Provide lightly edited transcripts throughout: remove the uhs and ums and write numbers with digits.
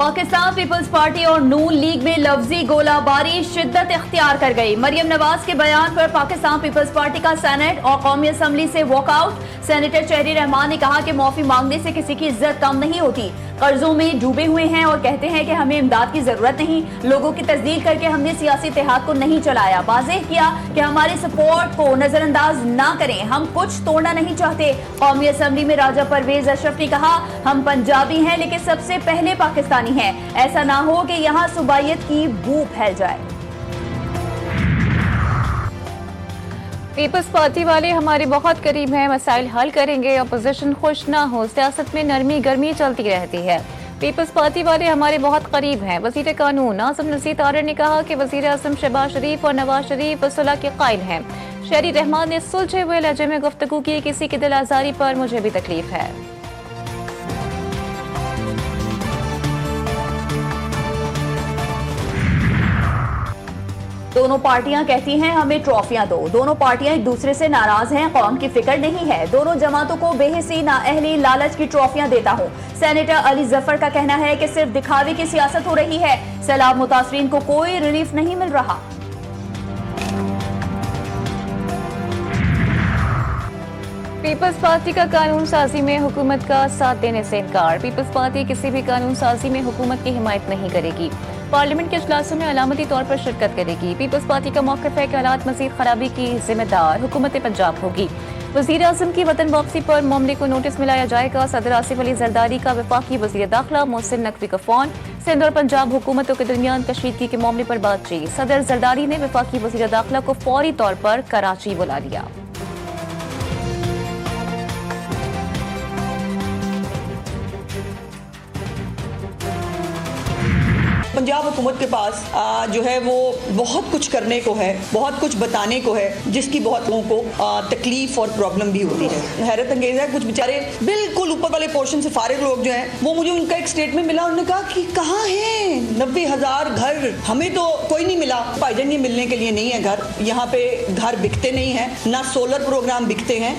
Pakistan Peoples party اور نون league میں لفظی گولہ باری شدت اختیار کر گئی. مریم نواز کے بیان پر پاکستان پیپلز پارٹی کا سینٹ اور قومی اسمبلی سے واک آؤٹ. سینیٹر شہری رحمان نے کہا کہ معافی مانگنے سے کسی کی عزت کم نہیں ہوتی. قرضوں میں ڈوبے ہوئے ہیں اور کہتے ہیں کہ ہمیں امداد کی ضرورت نہیں. لوگوں کی تصدیق کر کے ہم نے سیاسی اتحاد کو نہیں چلایا. واضح کیا کہ ہماری سپورٹ کو نظر انداز نہ کریں, ہم کچھ توڑنا نہیں چاہتے. قومی اسمبلی میں راجہ پرویز اشرف نے کہا ہم پنجابی ہیں لیکن سب سے پہلے پاکستانی ہیں. ایسا نہ ہو کہ یہاں صوبائیت کی بو پھیل جائے. پیپلز پارٹی والے ہمارے بہت قریب ہیں, مسائل حل کریں گے. اپوزیشن خوش نہ ہو, سیاست میں نرمی گرمی چلتی رہتی ہے. پیپلز پارٹی والے ہمارے بہت قریب ہیں. وزیر قانون ناظم نصیر تارڑ نے کہا کہ وزیر اعظم شہباز شریف اور نواز شریف صلح کے قائل ہیں. شہری رحمان نے سلجھے ہوئے لہجے میں گفتگو کی. کسی کی دل آزاری پر مجھے بھی تکلیف ہے. دونوں پارٹیاں کہتی ہیں ہمیں ٹرافیاں دو. دونوں پارٹیاں ایک دوسرے سے ناراض ہیں, قوم کی فکر نہیں ہے. دونوں جماعتوں کو بے حسی نااہلی لالچ کی ٹرافیاں دیتا ہوں. سینیٹر علی ظفر کا کہنا ہے کہ صرف دکھاوے کی سیاست ہو رہی ہے. سیلاب متاثرین کو کوئی ریلیف نہیں مل رہا. پیپلز پارٹی کا قانون سازی میں حکومت کا ساتھ دینے سے انکار. پیپلز پارٹی کسی بھی قانون سازی میں حکومت کی حمایت نہیں کرے گی. پارلیمنٹ کے اجلاسوں میں علامتی طور پر شرکت کرے گی. پیپلز پارٹی کا موقف ہے کہ حالات مزید خرابی کی ذمہ دار حکومت پنجاب ہوگی. وزیر اعظم کی وطن واپسی پر معاملے کو نوٹس میں لایا جائے گا. صدر آصف علی زرداری کا وفاقی وزیر داخلہ محسن نقوی کا فون. سندھ اور پنجاب حکومتوں کے درمیان کشیدگی کے معاملے پر بات چیت. صدر زرداری نے وفاقی وزیر داخلہ کو فوری طور پر کراچی بلا لیا. پنجاب حکومت کے پاس جو ہے وہ بہت کچھ کرنے کو ہے, بہت کچھ بتانے کو ہے, جس کی بہت لوگوں کو تکلیف اور پرابلم بھی ہوتی ہے. حیرت انگیز ہے, کچھ بیچارے بالکل اوپر والے پورشن سے فارغ لوگ جو ہیں وہ مجھے ان کا ایک اسٹیٹمنٹ ملا, انہوں نے کہا کہ کہاں ہیں 90,000 گھر, ہمیں تو کوئی نہیں ملا. بھائی جان یہ ملنے کے لیے نہیں ہے گھر, یہاں پہ گھر بکتے نہیں ہیں, نہ سولر پروگرام بکتے ہیں.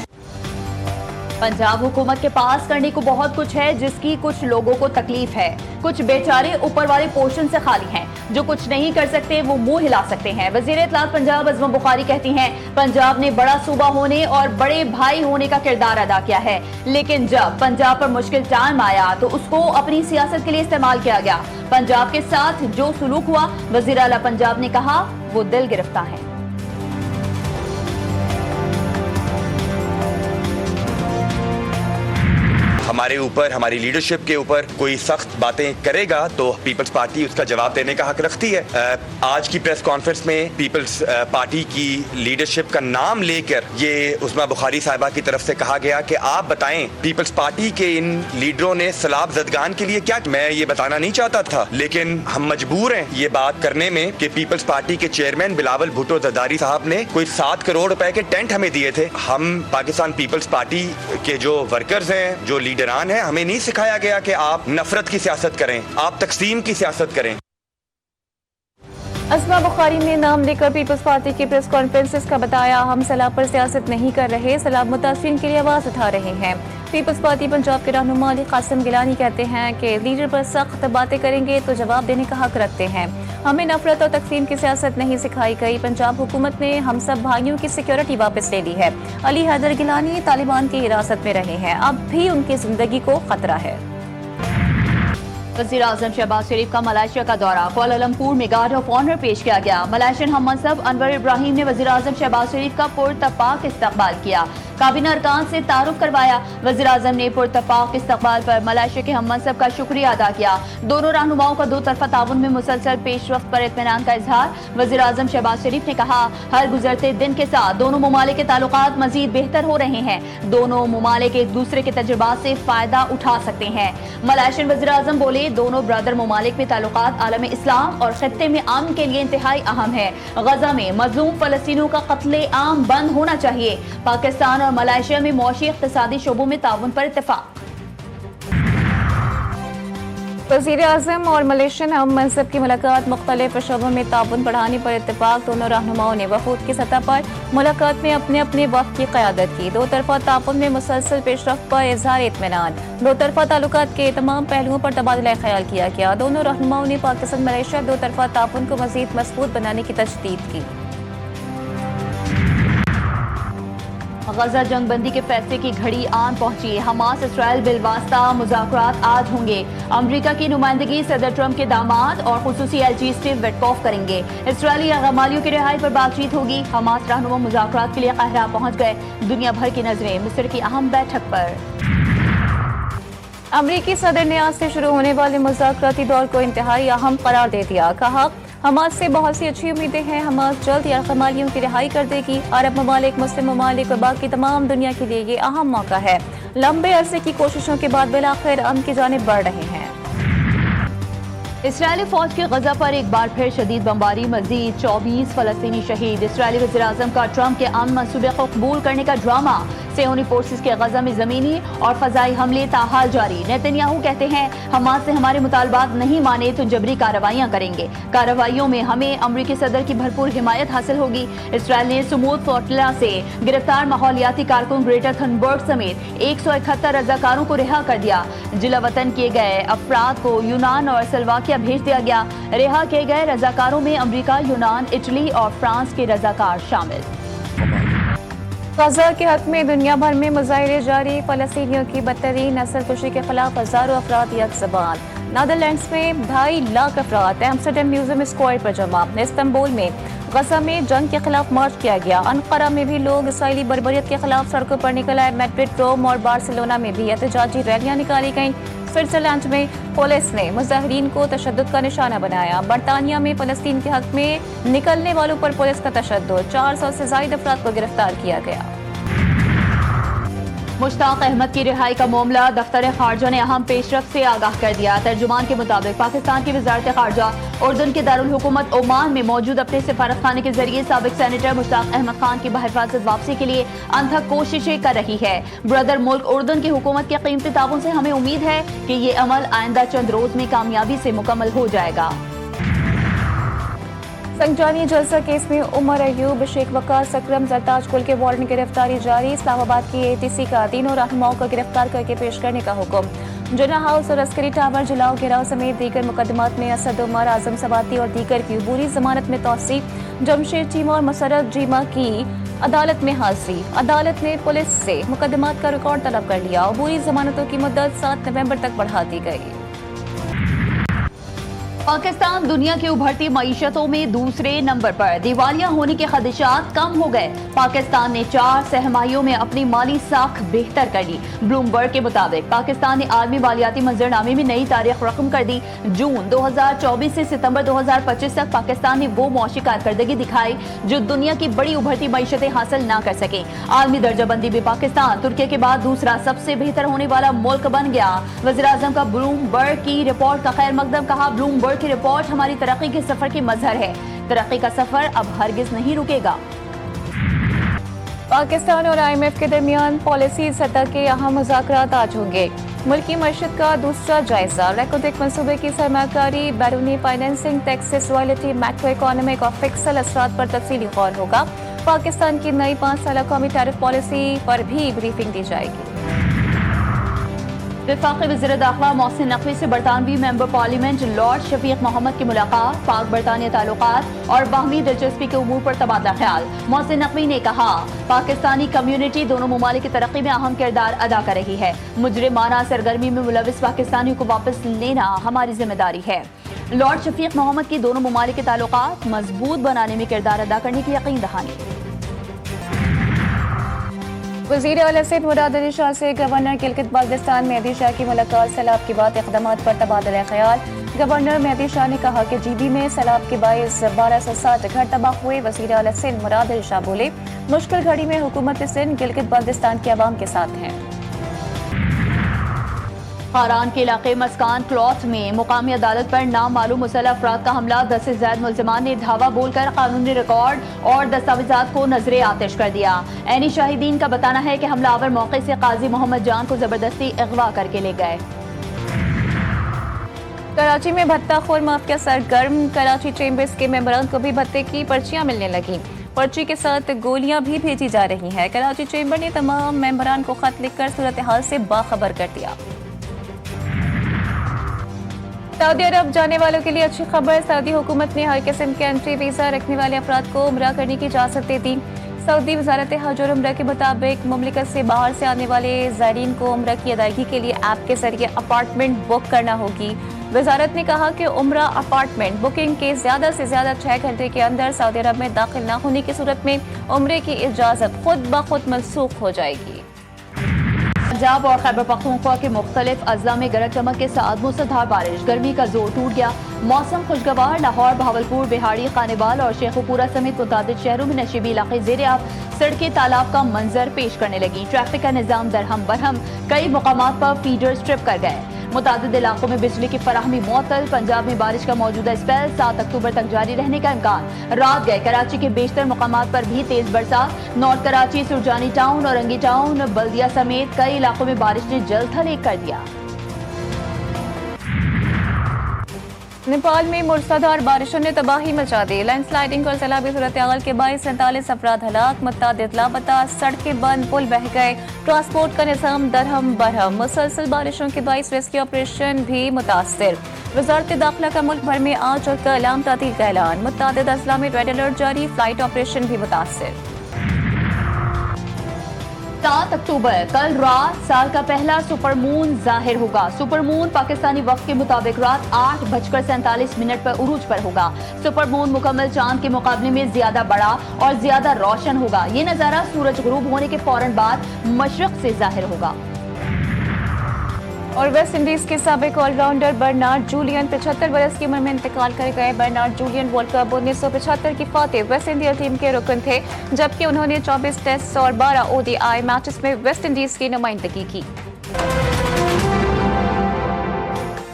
پنجاب حکومت کے پاس کرنے کو بہت کچھ ہے جس کی کچھ لوگوں کو تکلیف ہے. کچھ بیچارے اوپر والے پورشن سے خالی ہیں, جو کچھ نہیں کر سکتے وہ منہ ہلا سکتے ہیں. وزیر اطلاعات پنجاب عظمہ بخاری کہتی ہیں پنجاب نے بڑا صوبہ ہونے اور بڑے بھائی ہونے کا کردار ادا کیا ہے, لیکن جب پنجاب پر مشکل ٹائم آیا تو اس کو اپنی سیاست کے لیے استعمال کیا گیا. پنجاب کے ساتھ جو سلوک ہوا, وزیر اعلیٰ پنجاب نے کہا وہ دل گرفتہ ہے. ہمارے اوپر, ہماری لیڈرشپ کے اوپر کوئی سخت باتیں کرے گا تو پیپلز پارٹی اس کا جواب دینے کا حق رکھتی ہے. آج کی پریس کانفرنس میں پیپلز پارٹی کی لیڈرشپ کا نام لے کر یہ عظمہ بخاری صاحبہ کی طرف سے کہا گیا کہ آپ بتائیں پیپلز پارٹی کے ان لیڈروں نے سیلاب زدگان کے لیے کیا. میں یہ بتانا نہیں چاہتا تھا, لیکن ہم مجبور ہیں یہ بات کرنے میں کہ پیپلز پارٹی کے چیئرمین بلاول بھٹو زرداری صاحب نے کوئی 7 کروڑ روپے کے ٹینٹ ہمیں دیے تھے. ہم پاکستان پیپلز پارٹی کے جو ورکرز ہیں, جو لیڈران ہیں, ہمیں نہیں سکھایا گیا کہ آپ نفرت کی سیاست کریں, آپ تقسیم کی سیاست کریں. عظمہ بخاری نے نام لے کر پیپلز پارٹی کی پریس کانفرنس کا بتایا ہم سیلاب پر سیاست نہیں کر رہے, سیلاب متاثرین کے لیے آواز اٹھا رہے ہیں. پیپلز پارٹی پنجاب کے رہنما علی قاسم گیلانی کہتے ہیں کہ لیڈر پر سخت باتیں کریں گے تو جواب دینے کا حق رکھتے ہیں. ہمیں نفرت اور تقسیم کی سیاست نہیں سکھائی گئی. پنجاب حکومت نے ہم سب بھائیوں کی سیکیورٹی واپس لے لی ہے. علی حیدر گیلانی طالبان کی حراست میں رہے ہیں, اب بھی ان کی زندگی کو خطرہ ہے. وزیر اعظم شہباز شریف کا ملائیشیا کا دورہ, کوالالمپور میں گارڈ آف آنر پیش کیا گیا. ملائیشین ہم منصب انور ابراہیم نے وزیر اعظم شہباز شریف کا پرتپاک استقبال کیا, کابینہ ارکان سے تعارف کروایا. وزیر اعظم نے پرتپاک استقبال پر ملائیشیا کے ہم منصب کا شکریہ ادا کیا. دونوں رہنماؤں کا 2 طرفہ تعاون میں مسلسل پیش رفت پر اطمینان کا اظہار. وزیر اعظم شہباز شریف نے کہا ہر گزرتے دن کے ساتھ دونوں ممالک کے تعلقات مزید بہتر ہو رہے ہیں. دونوں ممالک ایک دوسرے کے تجربات سے فائدہ اٹھا سکتے ہیں. ملائیشین وزیر اعظم بولے دونوں برادر ممالک میں تعلقات عالم اسلام اور خطے میں امن کے لیے انتہائی اہم ہے. غزہ میں مظلوم فلسطینیوں کا قتل عام بند ہونا چاہیے. پاکستان اور ملائیشیا میں معاشی اقتصادی شعبوں میں تعاون پر اتفاق. वज़ीर आज़म और मलेशियन हम मनसब की मुलाकात मुख्तलिफ शोबों में ताउन बढ़ाने पर इत्तेफाक। दोनों रहनुमाओं ने वफूद की सतह पर मुलाकात में अपने अपने वक्त की क़यादत की। दो तरफा ताउन में मुसलसल पेशरफ्त पर इजहार इत्मीनान। दो तरफा ताल्लुकात के तमाम पहलुओं पर तबादला ख्याल किया गया। दोनों रहनुमाओं ने पाकिस्तान मलेशिया दो तरफा ताउन को मज़ीद मजबूत बनाने की तजदीद की। गजा जंग बंदी के फैसले की घड़ी आन पहुंची। हमास इसराइल बिलवास्ता मुज़ाकरात आज होंगे। अमरीका की नुमाइंदगी सदर ट्रंप के दामाद और खुसूसी एलची स्टीव विटकॉफ करेंगे। इसराइली गमालियों की रिहाई पर बातचीत होगी। हमास रहनुमा मुज़ाकरात के लिए काहिरा पहुंच गए। दुनिया भर की नजरें मिस्र की अहम बैठक पर। अमरीकी सदर ने आज से शुरू होने वाले मुज़ाकराती दौर को इंतहाई अहम करार दे दिया। कहा, हमास से बहुत सी अच्छी उम्मीदें हैं। हमास जल्द गमालियों की रिहाई कर देगी। अरब ममालिक, मुस्लिम ममालिक और बाकी तमाम दुनिया के लिए ये अहम मौका है। लंबे अरसे की कोशिशों के बाद बिलाखिर अमन की जानिब बढ़ रहे हैं। इसराइली फौज की गजा पर एक बार फिर शदीद बमबारी, मजीद 24 फलस्तीनी शहीद। इसराइली वज़ीर आज़म का ट्रंप के अमन मंसूबे को कबूल करने का ड्रामा। सेहूनी फोर्सेस के गजा में जमीनी और फजाई हमले ताहाल जारी। नेतन्याहू कहते हैं, हमास से हमारे मुतालबात नहीं माने तो जबरी कार्रवाइयां करेंगे। कार्रवाइयों में हमें अमरीकी सदर की भरपूर हिमायत हासिल होगी। इसराइल ने सुमूद फ्लोटिला से गिरफ्तार माहौलियाती कारकुन ग्रेटर थनबर्ग समेत 171 रजाकारों को रिहा कर दिया। जिला वतन किए गए अफराद को यूनान और स्लोवाकिया भेज दिया गया। रिहा किए गए रजाकारों में अमरीका, यूनान, इटली और फ्रांस के रजाकार शामिल। गजा के हक में दुनिया भर में मुजाहिरे जारी। फलस्तीनियों की बदतरीन नस्लकुशी के खिलाफ हजारों अफराद यकज़बान। नीदरलैंड्स में 2.5 लाख अफराद एम्स्टरडम म्यूजियम स्क्वायर पर जमा। इस्तांबुल में गजा में जंग के खिलाफ मार्च किया गया। अनकारा में भी लोग इसराइली बर्बरियत के खिलाफ सड़कों पर निकल आए। मैड्रिड, रोम और बार्सिलोना में भी एहतजाजी रैलियां निकाली गईं। स्विट्जरलैंड में पुलिस ने मुजाहिरीन को तशद्दुद का निशाना बनाया। बरतानिया में फलस्तीन के हक में निकलने वालों पर पुलिस का तशद्दुद। 400 से ज्यादा अफराद को गिरफ्तार किया गया। मुश्ताक अहमद की रिहाई का मामला दफ्तर खारजा ने अहम पेशरफ से आगाह कर दिया। तर्जुमान के मुताबिक पाकिस्तान की वजारत खारजा उर्दन के दारुल हुकूमत ओमान में मौजूद अपने सिफारत खाने के जरिए साबिक सेनेटर मुश्ताक अहमद खान की बहिफाजत वापसी के लिए अनथक कोशिशें कर रही है। ब्रदर मुल्क उर्दन की हुकूमत के कीमती ताउन से हमें उम्मीद है कि ये अमल आइंदा चंद रोज में कामयाबी से मुकम्मल हो जाएगा। संजानी जलसा केस में उमर अयूब, शेख वकार, सकरम, जरताज कुल के वारंट गिरफ्तारी जारी। इस्लामाबाद की एटीसी का तीनों रहनुमाओं को गिरफ्तार करके पेश करने का हुक्म। जना हाउस और अस्करी टावर जलाओ गिराव समेत दीगर मुकदमात में असद उमर, आजम सबाती और दीगर की अबूरी जमानत में तौसी। जमशेद चीमा और मसरत जीमा की अदालत में हाजिरी। अदालत ने पुलिस से मुकदमात का रिकॉर्ड तलब कर लिया। अबूरी जमानतों की मुद्दत 7 नवंबर तक बढ़ा दी गई। पाकिस्तान दुनिया की उभरती मईशतों में दूसरे नंबर पर। दिवालिया होने के खदशात कम हो गए। पाकिस्तान ने 4 सहमाइयों में अपनी माली साख बेहतर कर ली। ब्लूमबर्ग के मुताबिक पाकिस्तान ने आलमी मालियाती मंजरनामे में नई तारीख रकम कर दी। जून 2024 से सितंबर 2025 तक पाकिस्तान ने वो मुआशी कारकर्दगी दिखाई जो दुनिया की बड़ी उभरती मईशतें हासिल ना कर सके। आलमी दर्जाबंदी में पाकिस्तान तुर्की के बाद दूसरा सबसे बेहतर होने वाला मुल्क बन गया। वज़ीर आज़म का ब्लूमबर्ग की रिपोर्ट का खैर मकदम। कहा, ब्लूमबर्ग की रिपोर्ट हमारी तरक्की के सफर की मजहर है। तरक्की का सफर अब हरगिज नहीं रुकेगा। पाकिस्तान और IMF के दरमियान पॉलिसी सतह के अहम मुज़ाकरात आज होंगे। मुल्की मईशत का दूसरा जायजा, रेकोडेक मंसूबे की सरमाकारी, बैरूनी financing, taxes, royalty, macro economic और फिक्सल असरात पर तफसीली गौर होगा। पाकिस्तान की नई 5 साला कौमी टैरिफ पॉलिसी पर भी ब्रीफिंग दी जाएगी। वफाकी वज़ीर दाखिला मोहसिन नकवी से बरतानवी member parliament lord Shafiq Mohammad की मुलाकात। पाक बरतानिया ताल्लुकात और बाहमी दिलचस्पी के उमूर पर तबादला ख्याल। मोहसिन नकवी ने कहा, पाकिस्तानी कम्युनिटी दोनों ममालिक की तरक्की में अहम किरदार अदा कर रही है। मुजरिमाना सरगर्मी में मुलविस पाकिस्तानियों को वापस लेना हमारी जिम्मेदारी है। लॉर्ड शफीक मोहम्मद की दोनों ममालिक के ताल्लुकात मजबूत बनाने में किरदार अदा करने की यकीन दहानी। वज़ीर आला सैयद मुराद अली शाह से गवर्नर गिलगित बाल्टिस्तान मेहदी शाह की मुलाकात। सैलाब के बाद इक़दामात पर तबादला ख्याल। गवर्नर मेहदी शाह ने कहा कि GB में सैलाब के बायस 1260 घर तबाह हुए। वज़ीर आला सैयद मुराद अली शाह बोले, मुश्किल घड़ी में हुकूमत सिंध गिलगित बाल्टिस्तान के अवाम के साथ है। खारान के इलाके मस्कान क्लॉथ में मुकामी अदालत पर नामालूम मुसल्लह अफराद का हमला। 10 से ज्यादा मुल्जिमान ने धावा बोलकर कानूनी रिकॉर्ड और दस्तावेजात को नजरे आतिश कर दिया। ऐनी शाहिदीन का बताना है कि हमलावर मौके से काजी मोहम्मद जान को जबरदस्ती अगवा करके ले गए। कराची में भत्ता खोर माफिया सरगर्म, कराची चेंबर्स के मेंबरान को भी भत्ते की पर्चियां मिलने लगी। पर्ची के साथ गोलियां भी भेजी जा रही हैं। कराची चेंबर ने तमाम मेंबरान को खत लिखकर सूरत हाल से बाखबर कर दिया। सऊदी अरब जाने वालों के लिए अच्छी खबर, सऊदी हुकूमत ने हर किस्म के एंट्री वीजा रखने वाले अफराद को उम्रा करने की इजाजत दे दी। सऊदी वजारत हज और उम्रा के मुताबिक मुमलिकत से बाहर से आने वाले ज़ायरीन को उम्रा की अदायगी के लिए ऐप के जरिए अपार्टमेंट बुक करना होगी। वजारत ने कहा कि उम्रा अपार्टमेंट बुकिंग के ज़्यादा से ज़्यादा 6 घंटे के अंदर सऊदी अरब में दाखिल न होने की सूरत में उम्रे की इजाज़त खुद ब खुद मनसूख हो जाएगी। पंजाब और खैबर पख्तूनख्वा के मुख्तलिफ अजला में गरज चमक के साथ मूसलाधार बारिश, गर्मी का जोर टूट गया। मौसम खुशगवार, लाहौर, बहावलपुर, बिहाड़ी, खानेवाल और शेखुपुरा समेत मुतादिद शहरों में नशीबी इलाके ज़ेर-ए-आब, सड़कें तालाब का मंजर पेश करने लगी। ट्रैफिक का निज़ाम दरहम बरहम, कई मुकामात पर फीडर स्ट्रिप कर गए। मुतादिद इलाकों में बिजली की फराहमी मुअत्तल। पंजाब में बारिश का मौजूदा स्पेल 7 अक्टूबर तक जारी रहने का इम्कान। रात गए कराची के बेशतर मुकामात पर भी तेज बरसात। North Karachi, Surjani town, Orangi town, Baldia समेत कई इलाकों में बारिश ने जलथल एक कर दिया। नेपाल में मूसलाधार बारिशों ने तबाही मचा दी। लैंडस्लाइडिंग और सैलाबी सूरत हाल के बाईस 47 अफराद हलाक, मुतादिद लापता, सड़कें बंद, पुल बह गए, ट्रांसपोर्ट का निज़ाम दरहम बरहम। मुसलसल बारिशों के बाईस रेस्क्यू ऑपरेशन भी मुतासर। वजारत दाखिला का मुल्क भर में आज और कल आम तातील का ऐलान। मुतादिद अजला में रेड अलर्ट जारी, फ्लाइट ऑपरेशन भी मुतासर। 7 अक्टूबर कल रात साल का पहला सुपर मून जाहिर होगा। सुपर मून पाकिस्तानी वक्त के मुताबिक रात 8:47 पर उरूज पर होगा। सुपर मून मुकम्मल चांद के मुकाबले में ज्यादा बड़ा और ज्यादा रोशन होगा। ये नजारा सूरज गुरूब होने के फौरन बाद मशरक से जाहिर होगा। और वेस्ट इंडीज के साबिक ऑलराउंडर बर्नार्ड जूलियन 75 बरस की उम्र में इंतकाल कर गए। बर्नार्ड जूलियन वर्ल्ड कप 1975 की फातेह वेस्ट इंडिया टीम के रुकन थे, जबकि उन्होंने 24 टेस्ट और 12 ODI मैचेस में वेस्ट इंडीज की नुमाइंदगी की।